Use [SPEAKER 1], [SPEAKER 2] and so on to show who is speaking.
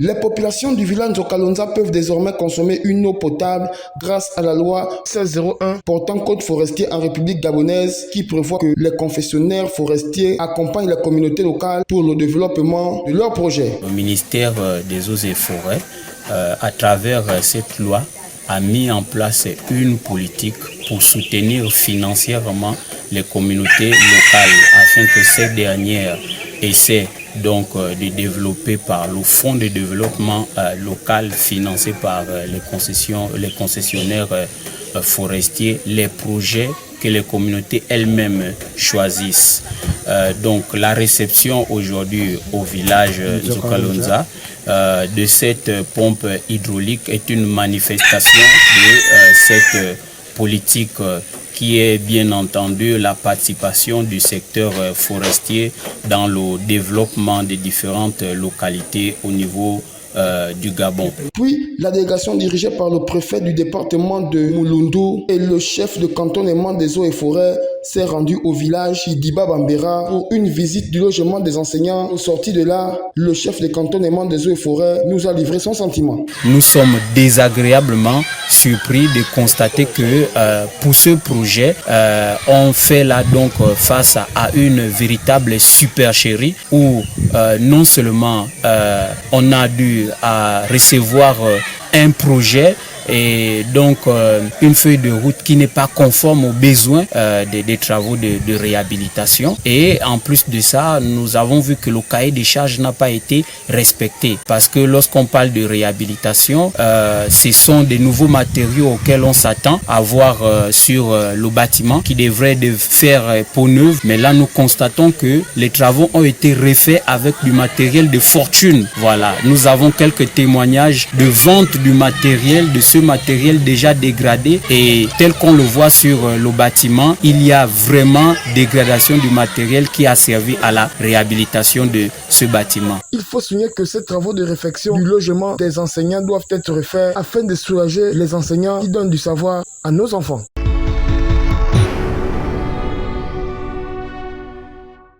[SPEAKER 1] Les populations du village de Kalonza peuvent désormais consommer une eau potable grâce à la loi 1601 portant code forestier en République gabonaise qui prévoit que les concessionnaires forestiers accompagnent les communautés locales pour le développement de leurs projets.
[SPEAKER 2] Le ministère des Eaux et Forêts, à travers cette loi, a mis en place une politique pour soutenir financièrement les communautés locales afin que ces dernières essaient donc de développer par le fonds de développement local financé par les concessionnaires forestiers les projets que les communautés elles-mêmes choisissent. Donc la réception aujourd'hui au village de Kalonza de cette pompe hydraulique est une manifestation de cette politique qui est bien entendu la participation du secteur forestier dans le développement des différentes localités au niveau du Gabon.
[SPEAKER 1] Puis, la délégation dirigée par le préfet du département de Mulundu et le chef de cantonnement des eaux et forêts s'est rendue au village Idiba Bambera pour une visite du logement des enseignants. Au sorti de là, le chef de cantonnement des eaux et forêts nous a livré son sentiment.
[SPEAKER 2] Nous sommes désagréablement surpris de constater que pour ce projet, on fait là donc face à une véritable supercherie où non seulement on a dû recevoir un projet et donc une feuille de route qui n'est pas conforme aux besoins des travaux de réhabilitation. Et en plus de ça, nous avons vu que le cahier des charges n'a pas été respecté. Parce que lorsqu'on parle de réhabilitation, ce sont des nouveaux matériaux auxquels on s'attend à voir sur le bâtiment qui devrait faire peau neuve. Mais là, nous constatons que les travaux ont été refaits avec du matériel de fortune. Voilà, nous avons quelques témoignages de vente du matériel, de ce matériel déjà dégradé, et tel qu'on le voit sur le bâtiment, il y a vraiment dégradation du matériel qui a servi à la réhabilitation de ce bâtiment.
[SPEAKER 1] Il faut souligner que ces travaux de réfection du logement des enseignants doivent être refaits afin de soulager les enseignants qui donnent du savoir à nos enfants.